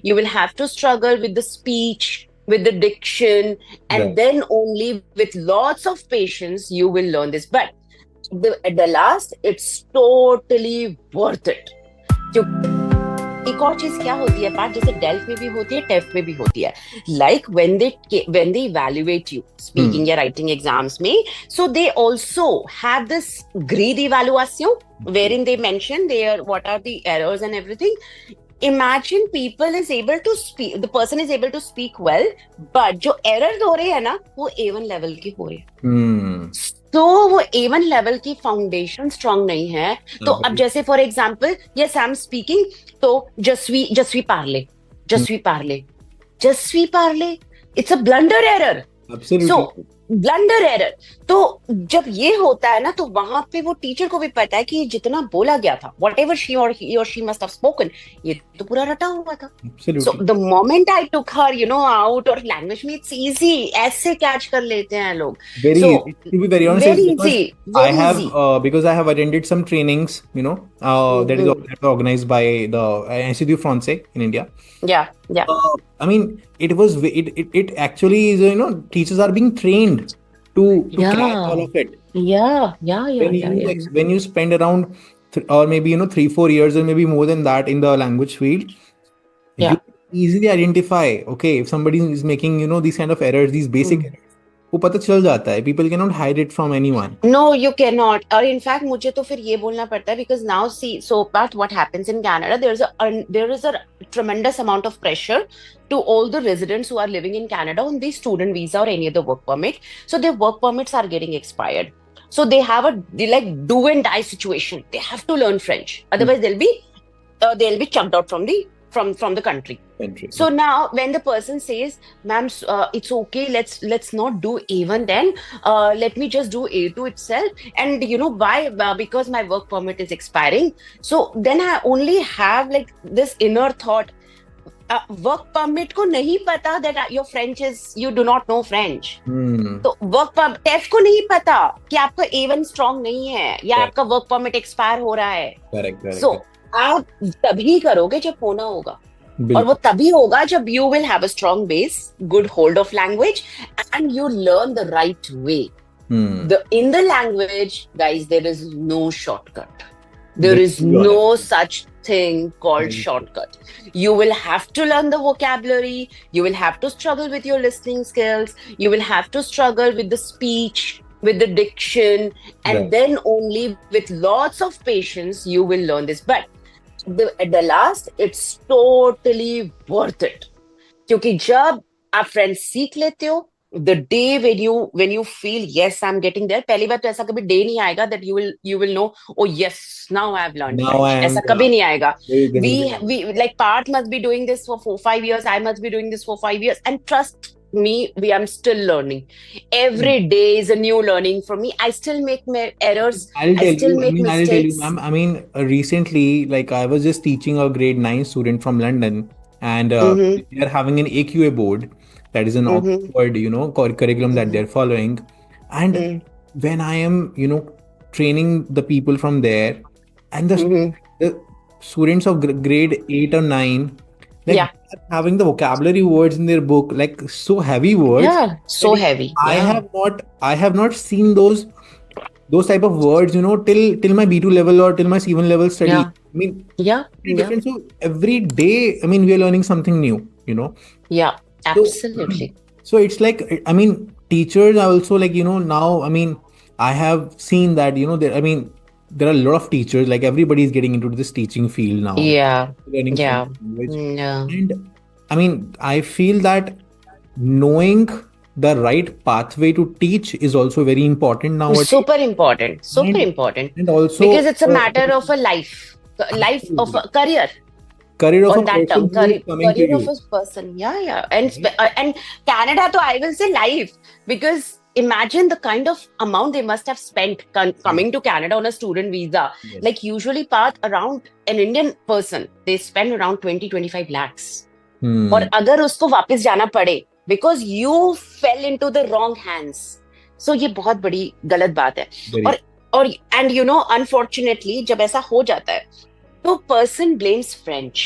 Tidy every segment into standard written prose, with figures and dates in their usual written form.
you will have to struggle with the speech, with the diction, and Right. then only with lots of patience you will learn this. But at the last, it's totally worth it. एक और चीज क्या होती है part, जैसे delve में भी होती है, टेफ में भी होती है, like when they evaluate you Hmm. Speaking या राइटिंग एग्जाम्स में, so they also have this grade evaluation wherein they mention their what are the errors and everything. Imagine people is able to speak, the person is able to speak well, but जो errors हो रहे हैं ना वो A1 level के हो रहे हैं, Hmm. तो वो A1 लेवल की फाउंडेशन स्ट्रांग नहीं है. तो अब Absolutely. जैसे for example yes I am speaking, तो जसवी जसवी पार्ले, Hmm. जसवी पार्ले, जसवी पार्ले, it's a blunder error. So Absolutely. Blunder error. तो जब ये होता है ना तो वहां पे वो टीचर को भी पता है कि जितना बोला गया था, वट एवर शी और ही और शी मस्ट हैव स्पोकन, ये तो पूरा रटा हुआ था. So Absolutely. the moment I took her, out, और language में it's easy, ऐसे catch कर लेते हैं लोग. Very So easy. To be very honest, very it's because easy, I very have easy. attended some trainings, Mm-hmm. that were organized by the Institut Français in India. Yeah, yeah, I mean, it actually is, teachers are being trained to crack all yeah, of it. yeah, yeah, yeah, When yeah, you yeah, when you spend around or maybe 3-4 years or maybe more than that in the language field, you yeah. easily identify, okay, if somebody is making these kind of errors, these basic Mm. errors, वो पता चल जाता है. People cannot hide it from anyone. No, you cannot. और in fact मुझे तो फिर ये बोलना पड़ता है, because now see, so but what happens in Canada, there is a tremendous amount of pressure to all the residents who are living in Canada on the student visa or any other work permit. So their work permits are getting expired. So they like do and die situation. They have to learn French. Otherwise they'll be chucked out from the country. Country. So now when the person says, ma'am, it's okay, let's not do A1 then, let me just do A2 itself. And you know why? Because my work permit is expiring. So then I only have like this inner thought, work permit को नहीं पता that your French is, you do not know French. Hmm. तो work permit टेफ को नहीं पता कि आपका A1 strong नहीं है या Correct. आपका वर्क परमिट एक्सपायर हो रहा है. Correct, correct, सो correct. आप तभी करोगे जब होना होगा, और बिल्कुल. वो तभी होगा जब you will have a strong base, good hold of language, and you learn the right way. Hmm. In the language, guys, there is no shortcut. There Very is true, no honestly. such thing called Very true. shortcut. You will have to learn the vocabulary. You will have to struggle with your listening skills. You will have to struggle with the speech, with the diction, and Right. then only with lots of patience you will learn this. But at the last, it's totally worth it. क्योंकि जब आप friends सीख लेते हो, the day when you feel yes I'm getting there, पहली बार तो ऐसा कभी डे नहीं आएगा that you will know, oh yes, now I've learned Now I French. am ऐसा कभी नहीं आएगा. we the we like Parth must be doing this for 4-5 years, I must be doing this for 5 years, and trust me, I'm still learning. Every day is a new learning for me. I still make my errors. I'll I tell still you, make I'll tell you, mistakes. ma'am. I mean, recently, like I was just teaching a grade 9 student from London, and Mm-hmm. they are having an AQA board, that is an Mm-hmm. Oxford, curriculum that Mm-hmm. they're following. And Mm-hmm. when I am, training the people from there, and Mm-hmm. the students of grade 8 or 9, like Yeah. they're having the vocabulary words in their book, like so heavy words. Yeah. So that heavy. I Yeah. have not seen those type of words, till my B2 level or till my C1 level study. Yeah. I mean, Yeah. very Yeah. different. So every day, I mean, we are learning something new, Yeah. So, Absolutely. so it's like, I mean, teachers are also like, now, I mean, I have seen that, there are a lot of teachers, like everybody is getting into this teaching field now, Yeah. learning Yeah. French language. Yeah. And I mean, I feel that knowing the right pathway to teach is also very important nowadays. Super important. Super And, important. and also Because it's a matter of a life of a career. career of On a that person term, who is coming to career of you. a person. Yeah, yeah. And Canada, to I will say life, because imagine the kind of amount they must have spent coming to Canada on a student visa. Yes. Like usually, part around an Indian person, they spend around 20-25 lakhs. और अगर उसको वापस जाना पड़े because you fell into the wrong hands, so ये बहुत बड़ी गलत बात है. Very. और and unfortunately जब ऐसा हो जाता है तो person blames French.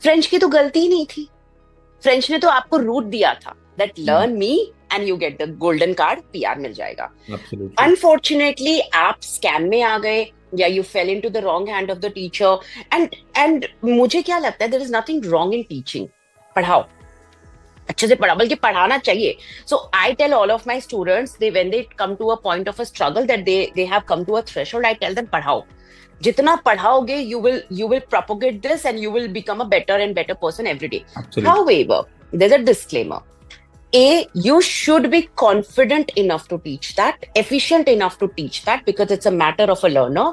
फ्रेंच की तो गलती ही नहीं थी, फ्रेंच ने तो आपको रूट दिया था that learn me and you get the golden card, PR मिल जाएगा। Absolutely. अनफॉर्चुनेटली आप स्कैम में आ गए, या you fell into the wrong hand of the teacher. And मुझे क्या लगता है, there is nothing wrong in teaching. पढ़ाओ, अच्छे से पढ़ा, बल्कि पढ़ाना चाहिए। So I tell all of my students, they when they come to a point of a struggle that they have come to a threshold, I tell them पढ़ाओ। जितना पढ़ाओगे you will propagate this and you will become a better and better person every day. Absolutely. However, there's a disclaimer. You should be confident enough to teach that, efficient enough to teach that, because it's a matter of a learner,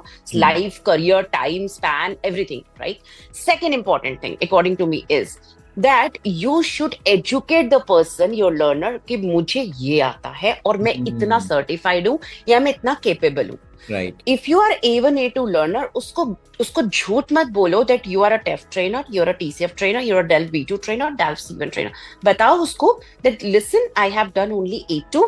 life, career, time span, everything, right? Second important thing, according to me, is that you should educate the person, your learner, कि मुझे ये आता है और मैं इतना certified हूँ या मैं इतना केपेबल हूँ। Right. If you are A1 A2 learner, उसको झूठ मत बोलो that you are a TEF trainer, you're a TCF trainer, you're a DELF B2 trainer, DELF C1 trainer. बताओ उसको that listen, I have done only A2,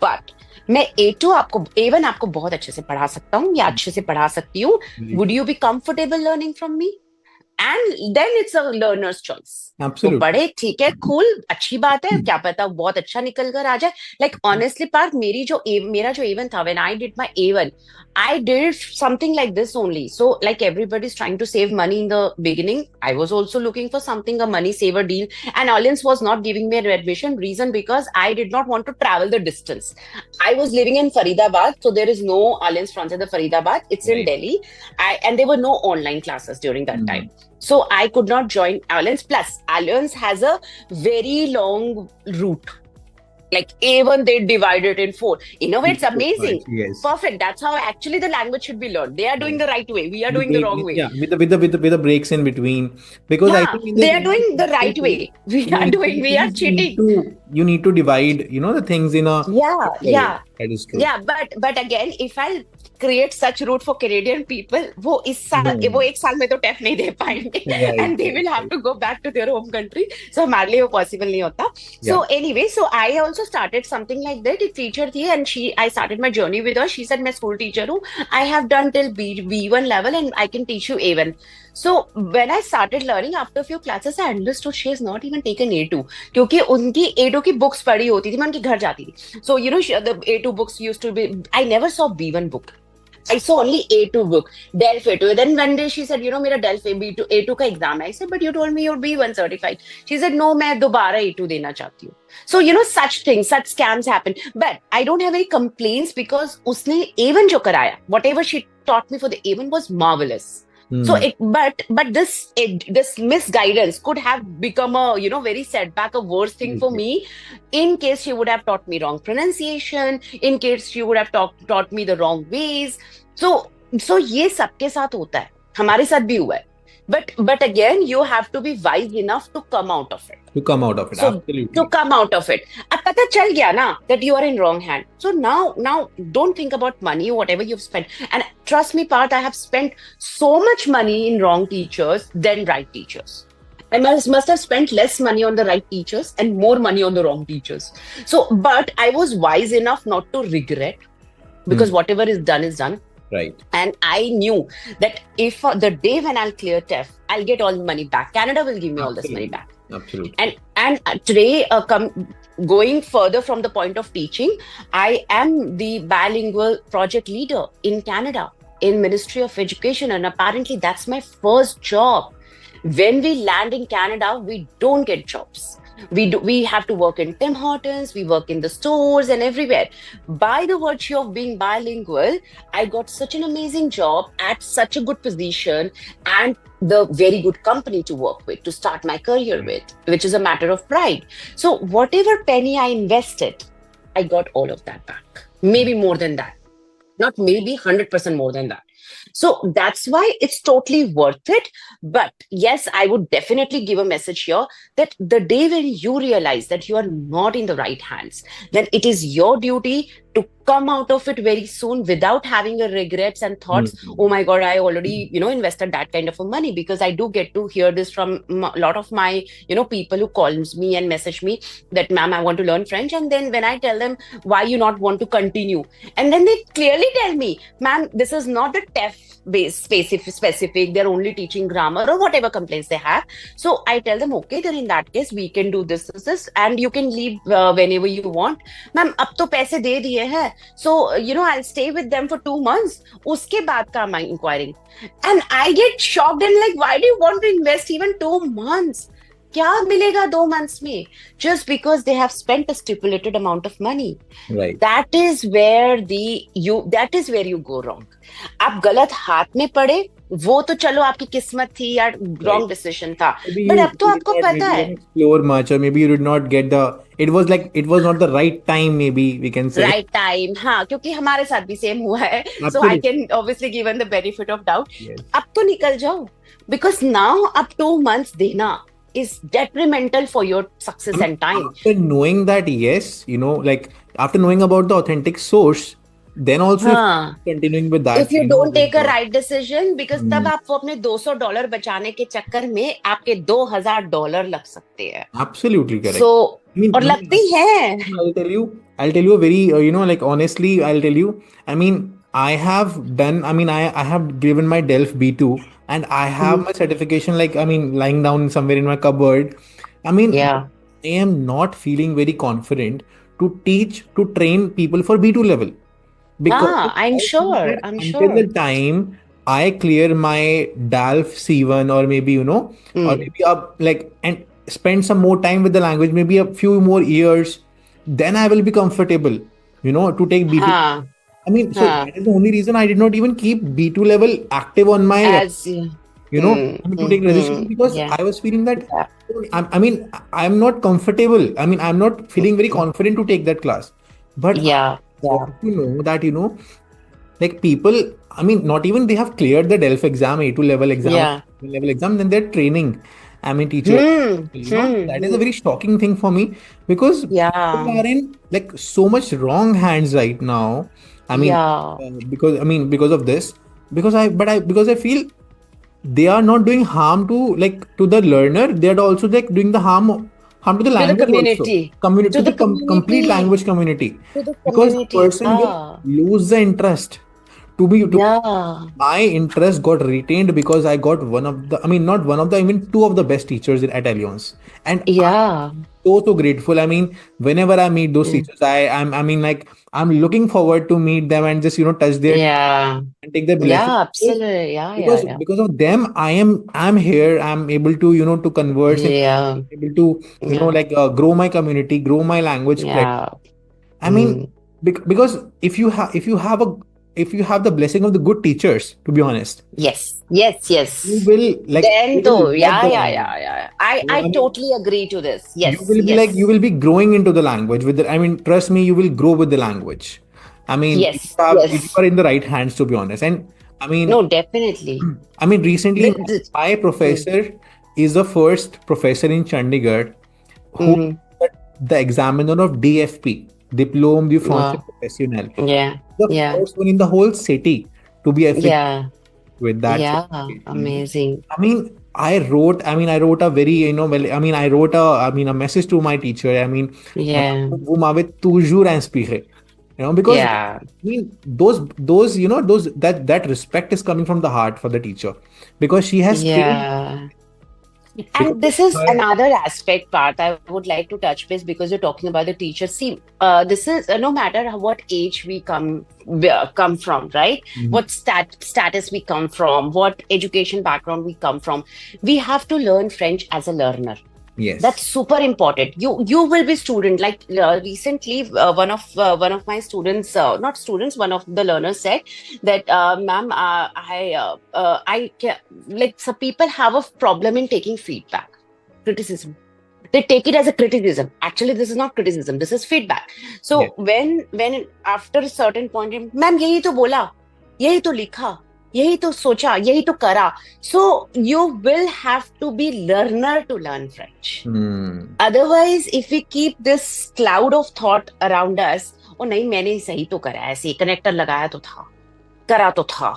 but मैं A2 आपको, A1 आपको बहुत अच्छे से पढ़ा सकता हूँ या अच्छे से पढ़ा सकती हूँ। Would you be comfortable learning from me? And then it's a learner's choice. Absolutely. तो पढ़े, ठीक है, cool, अच्छी बात है, क्या पता बहुत अच्छा निकल कर आ जाए। Like honestly पार्थ, मेरा जो A1 था, when I did my A1, I did something like this only. So like everybody's trying to save money in the beginning, I was also looking for something, a money saver deal, and Allianz was not giving me an admission. Reason, because I did not want to travel the distance. I was living in Faridabad, so there is no Allianz France in the Faridabad. It's in Delhi, and there were no online classes during that time. So I could not join Allianz. Plus, Allianz has a very long route. Like A1, they divide it in 4. In a way, it's amazing. Yes. Perfect. That's how actually the language should be learned. They are doing the right way. We are doing the wrong way. Yeah, with the breaks in between, because I think they are doing the right way. We are cheating. You need to divide, the things in a yeah. That is true. Yeah, but again, if I create such route for Canadian people, वो एक साल में तो TEF नहीं दे पाएंगे, and they will have to go back to their home country. So हमारे लिए वो possible नहीं होता. So anyway, so I also started something like that. एक teacher थी, and I started my journey with her. She said मैं school teacher हूँ. I have done till B1 level and I can teach you A1. So when I started learning, after a few classes, I understood she has not even taken A2, क्योंकि उनकी A2 की books पढ़ी होती थी, मैं उनके घर जाती थी. So the A2 books used to be, I never saw B1 book. I saw only A2 book, DELF A2. Then one day she said, मेरा DELF A2 का exam है. I said, but you told me you're B1 certified. She said, no, मैं दोबारा A2 देना चाहती हूँ. So such things, such scams happen. But I don't have any complaints, because उसने A1 जो कराया, whatever she taught me for the A1 was marvelous. So but this misguidance could have become a very setback, a worse thing for me, in case she would have taught me wrong pronunciation, in case she would have taught me the wrong ways. So ये सबके साथ होता है, हमारे साथ भी हुआ है. But again, you have to be wise enough to come out of it. So, absolutely. To come out of it. अब पता चल गया ना that you are in wrong hand. So now don't think about money, whatever you've spent. And trust me, Parth, I have spent so much money in wrong teachers than right teachers. I must have spent less money on the right teachers and more money on the wrong teachers. So, but I was wise enough not to regret, because whatever is done is done. Right. And I knew that if the day when I'll clear TEF, I'll get all the money back. Canada will give me all this money back. Absolutely. And today, going further from the point of teaching, I am the bilingual project leader in Canada in Ministry of Education, and apparently that's my first job. When we land in Canada, we don't get jobs. We have to work in Tim Hortons, we work in the stores and everywhere. By the virtue of being bilingual, I got such an amazing job at such a good position and the very good company to work with, to start my career with, which is a matter of pride. So whatever penny I invested, I got all of that back. Maybe more than that. Not maybe, 100% more than that. So that's why it's totally worth it. But yes, I would definitely give a message here that the day when you realize that you are not in the right hands, then it is your duty to come out of it very soon without having a regrets and thoughts, oh my god, I already invested that kind of a money. Because I do get to hear this from a lot of my people who calls me and message me that, ma'am, I want to learn French. And then when I tell them why you not want to continue, and then they clearly tell me, ma'am, this is not a TEF based specific, they're only teaching grammar or whatever complaints they have. So I tell them, okay, then in that case we can do this and you can leave whenever you want. Ma'am, ab to paise de diye hai, so I'll stay with them for 2 months, uske baad ka am I inquiring. And I get shocked and like, why do you want to invest even 2 months? क्या मिलेगा 2 months में? Just because they have spent a stipulated amount of money. Right. That is where you go wrong. आप गलत हाथ में पड़े, वो तो चलो आपकी किस्मत थी या wrong decision था, but अब तो आपको पता है. Explore much, or maybe you did not get it was not the right time, maybe we can say. Right time, हाँ, क्योंकि हमारे साथ भी same हुआ है. So I can obviously given the benefit of doubt. Yes. अब तो निकल जाओ, because now up 2 months देना is detrimental for your success and time. After knowing that, yes, after knowing about the authentic source, then also continuing with that. If you don't take a right decision, because तब आपको अपने $200 बचाने के चक्कर में आपके $2,000 लग सकते हैं. Absolutely correct. So, और लगती है. I'll tell you a very, honestly, I'll tell you, I have given my DELF B2 and I have my certification, lying down somewhere in my cupboard. I am not feeling very confident to train people for B2 level. Because I'm sure. Until the time I clear my DALF C1 or maybe, or maybe and spend some more time with the language, maybe a few more years, then I will be comfortable, to take B2. That is the only reason I did not even keep B2 level active on my, to take registration, because I was feeling that, I'm not comfortable. I'm not feeling very confident to take that class. But that, people, not even they have cleared the DELF exam, A2 level exam, level exam, then they're training. Teacher. That is a very shocking thing for me, because people are in so much wrong hands right now. Because of this, because I feel they are not doing harm to the learner. They are also doing the harm to the language, to the complete language community. Because the person will lose the interest. My interest got retained because I got even two of the best teachers at Allianz. And I'm so grateful. Whenever I meet those teachers, I'm looking forward to meet them and just touch their and take their blessing. Because of them, I'm here. I'm able to to converse, able to grow my community, grow my language. Because if you have the blessing of the good teachers, to be honest. Yes. You will I totally agree to this. Yes. You will be you will be growing into the language with trust me, you will grow with the language. If you are in the right hands, to be honest. And no, definitely. Recently my professor is the first professor in Chandigarh who the examiner of DFP, Diplôme du Français Professionnel. The first one in the whole city to be affiliated with that. Amazing. I wrote a very, I wrote a message to my teacher. Vous m'avez toujours inspiré. Because that respect is coming from the heart for the teacher, because she has and this is another aspect part I would like to touch base, because you're talking about the teacher. See, this is no matter what age we come from, right? What status we come from, what education background we come from, we have to learn French as a learner. Yes, that's super important. You will be student. Recently, one of my students, not students, one of the learners said that, ma'am, I some people have a problem in taking feedback, criticism. They take it as a criticism. Actually, this is not criticism. This is feedback. So when after a certain point, ma'am, यही तो बोला, यही तो लिखा, यही तो सोचा, यही तो करा. So you will have to be learner to learn French. Otherwise, if we keep this cloud of thought around us, ओ नहीं मैंने सही तो करा, ऐसे कनेक्टर लगाया तो था, करा तो था,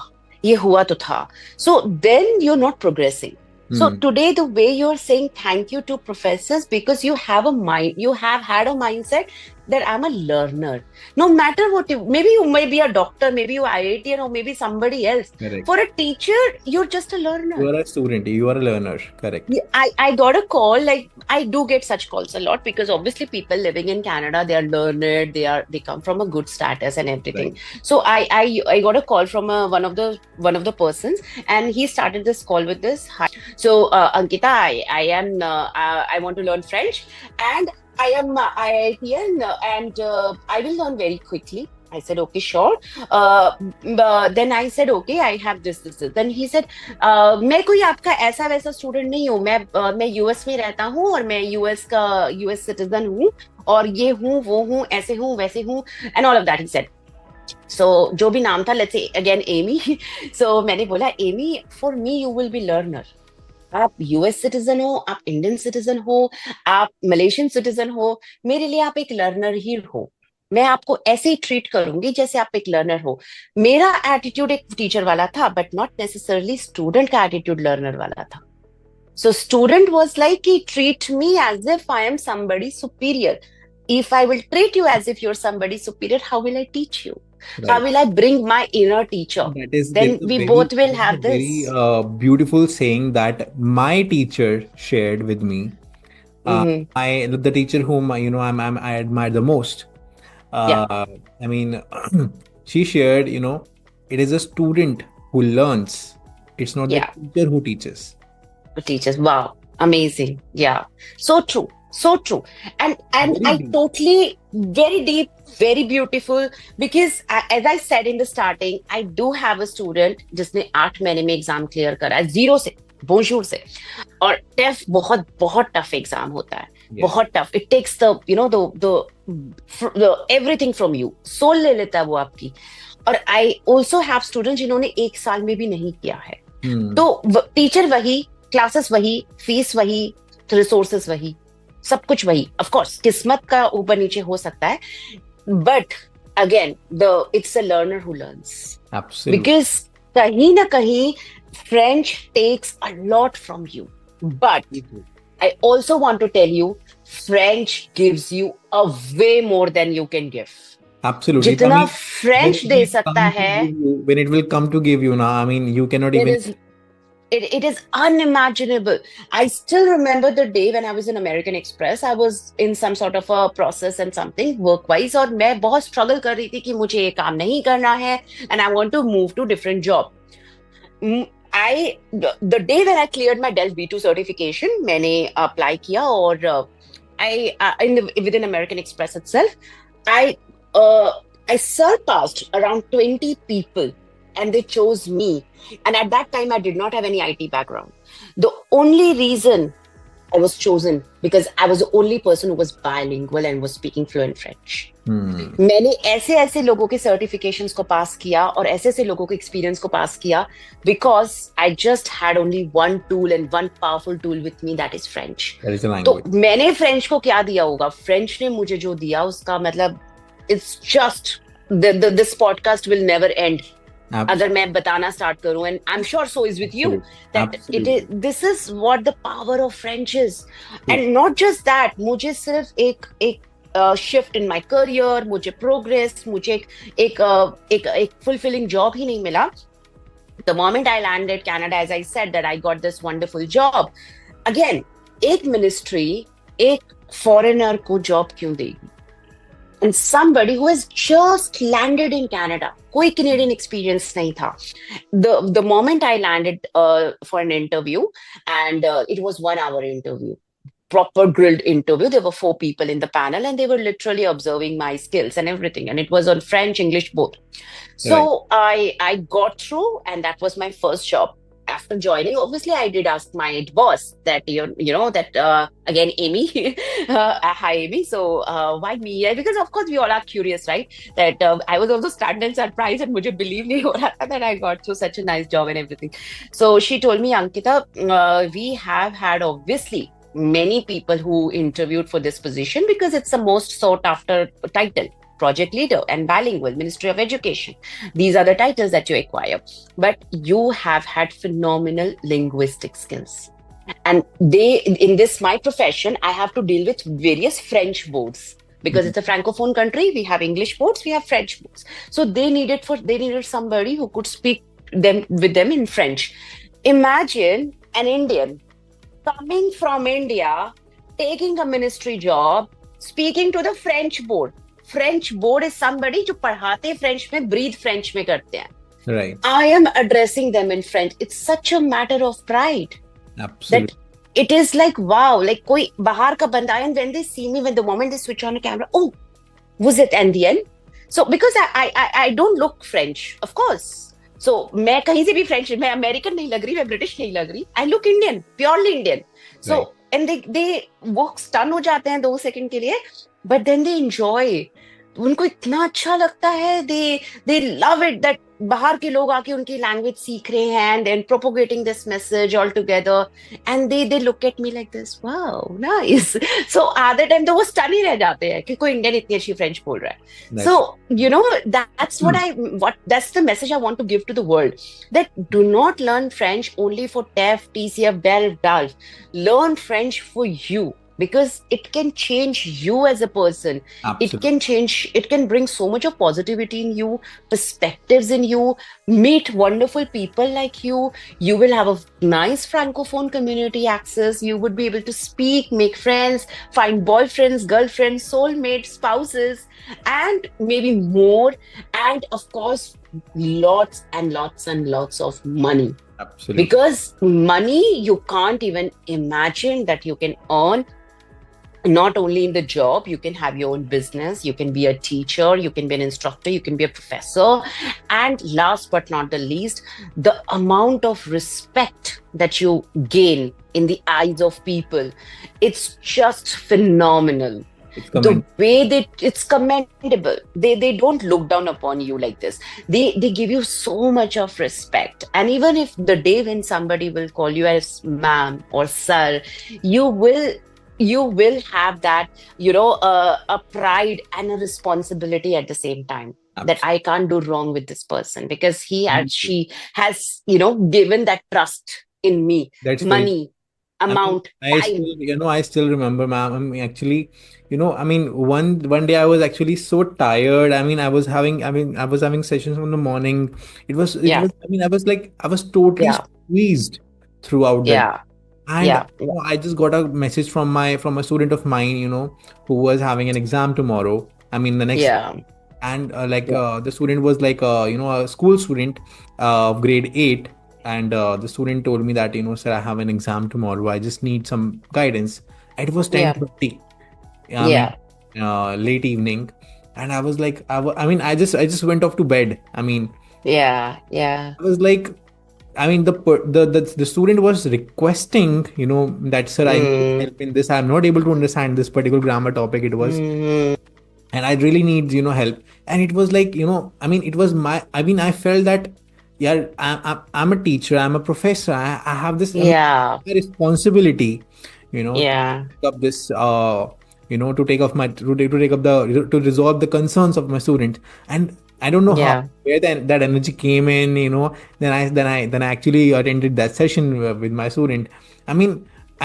ये हुआ तो था. So then you're not progressing. So today the way you're saying thank you to professors, because you have a mind, you have had a mindset that I'm a learner. No matter what maybe you may be a doctor, maybe you're IITian, or maybe somebody else. Correct. For a teacher, you're just a learner. You are a student, you are a learner. Correct. I got a call, like I do get such calls a lot, because obviously people living in Canada, they are learned, they come from a good status and everything. Right. So I got a call from one of the persons, and he started this call with this. Hi. So Ankita, I am I want to learn French, and I am IITian, and I will learn very quickly. I said, okay, sure. Then I said, okay, I have this. Then he said, मैं कोई आपका ऐसा वैसा student नहीं हूँ, मैं US में रहता हूँ, और मैं यूएस सिटीजन हूँ, और ये हूँ वो हूँ, ऐसे हूँ वैसे हूँ, and all of that he said. So जो भी नाम था, let's say again Amy. So मैंने बोला, Amy, for me you will be learner. आप यूएस सिटीजन हो, आप इंडियन सिटीजन हो, आप मलेशियन सिटीजन हो, मेरे लिए आप एक लर्नर ही हो. मैं आपको ऐसे ही ट्रीट करूंगी जैसे आप एक लर्नर हो. मेरा एटीट्यूड एक टीचर वाला था, बट नॉट नेसेसरली स्टूडेंट का एटीट्यूड लर्नर वाला था. So student was like he treat me as if I am somebody superior. If I will treat you as if you're somebody superior, how will I teach you? Right. How will I bring my inner teacher? Then we both will have this. Very beautiful saying that my teacher shared with me. The teacher whom I admire the most. I mean, she shared, it is a student who learns. It's not the teacher who teaches. Who teaches. Wow, amazing. Yeah, so true. So true. And I totally, very deep, very beautiful, because as I said in the starting, I do have a student जिसने 8 महीने में exam clear करा है, 0 से, बोनशूर से. और tough, बहुत बहुत टफ एग्जाम होता है. बहुत tough. It takes the everything from you. Soul ले लेता है वो आपकी. और आई ऑल्सो हैव स्टूडेंट जिन्होंने 1 साल में भी नहीं किया है. तो टीचर वही, क्लासेस वही, फीस वही, रिसोर्सेस वही, सब कुछ वही. ऑफ कोर्स किस्मत का ऊपर नीचे हो सकता है, but again it's a learner who learns. Because कहीं ना कहीं French takes a lot from you, but I also want to tell you, French gives you a way more than you can give. Absolutely. जितना French दे सकता है, when it will come to give you, now I mean you cannot even. It is unimaginable. I still remember the day when I was in American Express. I was in some sort of a process and something work-wise, और मैं बहुत struggle कर रही थी कि मुझे ये काम नहीं करना है, and I want to move to different job. The day when I cleared my Dell B2 certification, मैंने apply किया, और within American Express itself, I surpassed around 20 people. And they chose me. And at that time, I did not have any IT background. The only reason I was chosen, because I was the only person who was bilingual and was speaking fluent French. मैंने ऐसे ऐसे लोगों के certifications को पास किया, और ऐसे ऐसे लोगों के experience को पास किया, because I just had only one tool and one powerful tool with me, that is French. That is the language. तो मैंने French को क्या दिया होगा? French ने मुझे जो दिया, उसका मतलब it's just this podcast will never end. अगर मैं बताना स्टार्ट करूं, and I'm sure so is with you, that this is what the power of French is. And not just that, मुझे सिर्फ एक shift in my career, मुझे progress, मुझे एक fulfilling job ही नहीं मिला. The moment I landed Canada, as I said, that I got this wonderful job. Again, एक ministry एक foreigner को job क्यों देगी? And somebody who has just landed in Canada, कोई Canadian experience नहीं था. The moment I landed for an interview, and it was 1-hour interview, proper grilled interview. There were 4 people in the panel, and they were literally observing my skills and everything. And it was on French, English, both. So right. I got through, and that was my first job. After joining, obviously, I did ask my boss that, again, Amy, hi, Amy. So why me? Because, of course, we all are curious, right? That I was also stunned and surprised, and मुझे believe नहीं हो रहा था that I got through such a nice job and everything. So she told me, Ankita, we have had, obviously, many people who interviewed for this position, because it's the most sought after title, project leader and bilingual, Ministry of Education. These are the titles that you acquire. But you have had phenomenal linguistic skills. And in this, my profession, I have to deal with various French boards. Because it's a francophone country, we have English boards, we have French boards. So they needed somebody who could speak with them in French. Imagine an Indian coming from India, taking a ministry job, speaking to the French board. French board is somebody जो पढ़ाते French में, breathe French में करते हैं. Right. I am addressing them in French. It's such a matter of pride. Absolutely. That it is like, wow, like कोई बाहर का बंदा, and when they see me, when the moment they switch on the camera, oh, was it Indian? So because I don't look French, of course. So मैं कहीं से भी French, मैं American नहीं लग रही, मैं British नहीं लग रही. I look Indian, purely Indian. So Right. and they वो stun हो जाते हैं 2 सेकंड के लिए, but then they enjoy. उनको इतना अच्छा लगता है, they love it that बाहर के लोग आके उनकी लैंग्वेज सीख रहे हैं and then propagating this message all together, and they look at me like this, wow, nice. So आधे टाइम तो वो स्टन ही रह जाते हैं कि कोई इंडियन इतनी अच्छी फ्रेंच बोल रहा है. So you know, that's that's the message I want to give to the world, that do not learn French only for TEF, TCF, BEL, DALF. Learn French for you. Because it can change you as a person. Absolutely. It can bring so much of positivity in you, perspectives in you, meet wonderful people like you. You will have a nice francophone community access. You would be able to speak, make friends, find boyfriends, girlfriends, soulmates, spouses, and maybe more. And of course, lots and lots and lots of money. Absolutely. Because money, you can't even imagine that you can earn. Not only in the job, you can have your own business, you can be a teacher, you can be an instructor, you can be a professor. And last but not the least, the amount of respect that you gain in the eyes of people, it's just phenomenal. The way it's commendable. They don't look down upon you like this. They give you so much of respect. And even if the day when somebody will call you as ma'am or sir, you will have that, a pride and a responsibility at the same time. Absolutely. That I can't do wrong with this person because he or she has, given that trust in me. That's money, amount, I still remember, ma'am. I mean, actually, one day I was actually so tired. I was having sessions in the morning. I was totally squeezed throughout the And I just got a message from a student of mine, who was having an exam tomorrow. The next day. And the student was like, a school student of grade 8. And the student told me that, sir, I have an exam tomorrow. I just need some guidance. It was 10:30. Late evening. And I was like, I just went off to bed. I was like, the student was requesting, that sir, I need help in this. I'm not able to understand this particular grammar topic. It was, and I really need, help. And it was like, it was I felt that, I'm a teacher, I'm a professor. I have this responsibility, to take up this, to resolve the concerns of my student. And I don't know where that energy came in, then I actually attended that session with my student. I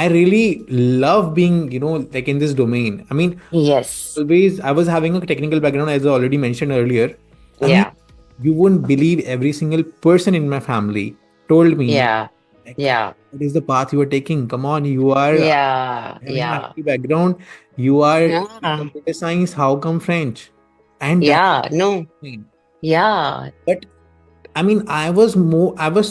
really love being, in this domain. Yes. Always, I was having a technical background, as I already mentioned earlier. You won't believe every single person in my family told me, what is the path you are taking? Come on, you are background. You are computer science. How come French? And but I was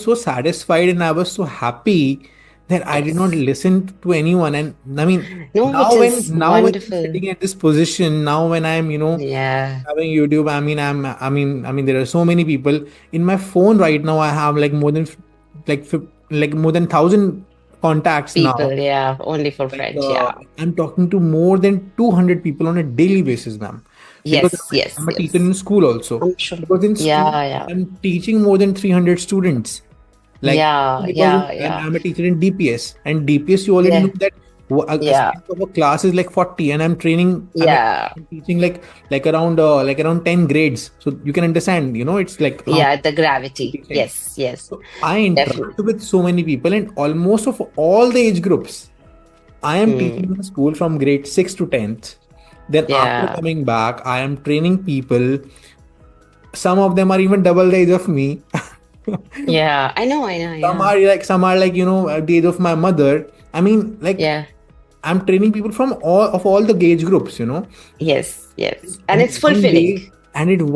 so satisfied and I was so happy that I did not listen to anyone. And now when I'm sitting at this position, now when I'm having YouTube, there are so many people in my phone right now. I have more than 1,000 contacts people, now. Only for French. I'm talking to more than 200 people on a daily basis, ma'am. Because I'm a teacher in school also. I'm sure. Because in school, I'm teaching more than 300 students. I'm a teacher in DPS. And DPS, you already know that A strength of a class is like 40, and I'm training. I'm teaching like around 10 grades. So you can understand, it's like how the gravity. Yes. So I interact with so many people, and almost of all the age groups. I am teaching in a school from grade 6 to 10th. Then after coming back, I am training people. Some of them are even double the age of me. I know. Some are like the age of my mother. I mean, like, I'm training people from all the age groups. Yes, and it's fulfilling. In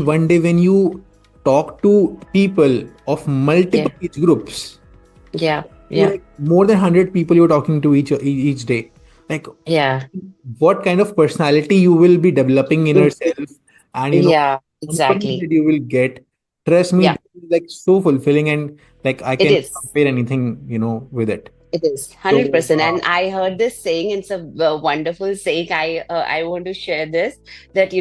one day when you talk to people of multiple age groups, like more than 100 people you're talking to each day. Like, what kind of personality you will be developing in yourself, and exactly that you will get. Trust me, it's like so fulfilling, and like I can't compare anything, with it. It is 100%. And I heard this saying, it's a wonderful saying. I want to share this, that,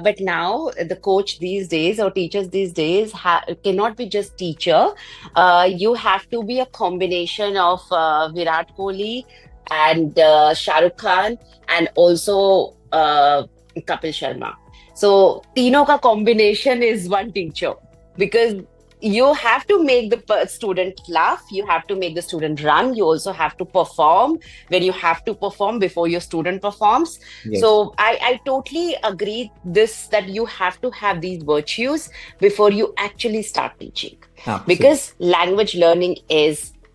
but now the coach these days or teachers these days cannot be just teacher. You have to be a combination of Virat Kohli and Shah Rukh Khan, and also Kapil Sharma. So तीनों का combination is one teacher, because you have to make the student laugh, you have to make the student run, you also have to perform when you have to perform before your student performs. So I totally agree that you have to have these virtues before you actually start teaching. Because language learning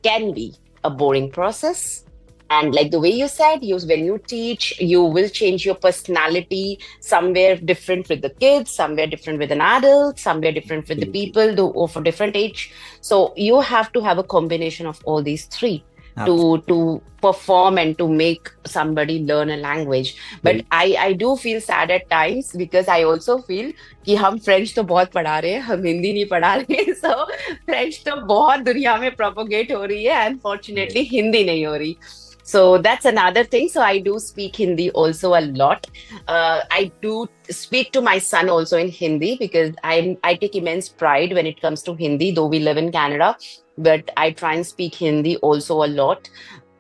can be a boring process. And like the way you said, when you teach, you will change your personality, somewhere different with the kids, somewhere different with an adult, somewhere different with the people of a different age. So you have to have a combination of all these three to perform and to make somebody learn a language. But I do feel sad at times, because I also feel कि हम French तो बहुत पढ़ा रहे हैं, हम हिंदी नहीं पढ़ा रहे. So French तो बहुत दुनिया में propagate हो रही है, unfortunately हिंदी नहीं हो रही. So that's another thing. So I do speak Hindi also a lot. I do speak to my son also in Hindi, because I take immense pride when it comes to Hindi, though we live in Canada. But I try and speak Hindi also a lot,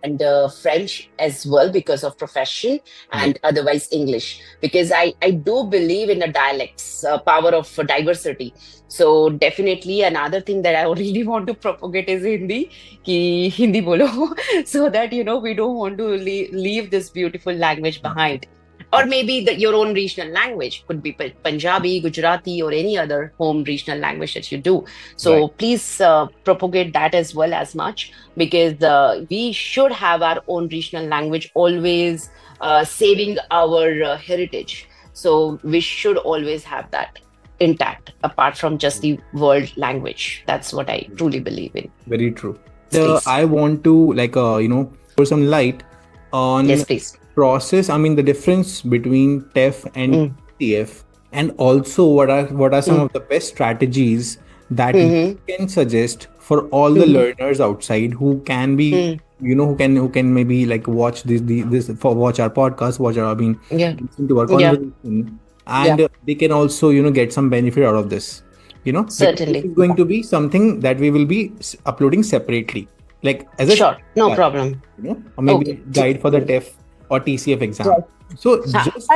and French as well, because of profession, and otherwise English, because I do believe in the dialects, power of diversity. So definitely another thing that I really want to propagate is Hindi, ki Hindi bolo, so that, we don't want to leave this beautiful language behind. Or maybe your own regional language could be Punjabi, Gujarati, or any other home regional language that you do. So please propagate that as well as much, because we should have our own regional language, always saving our heritage. So we should always have that intact, apart from just the world language. That's what I truly believe in. Very true. I want to pour some light on process. I mean, the difference between TEF and TF, and also what are some of the best strategies that you can suggest for all the learners outside who can be who can maybe like watch this watch our podcast, listen to our conversation, and they can also get some benefit out of this. Certainly, it's going to be something that we will be uploading separately, like as a no problem, or maybe guide for the TEF or TCF exam. So just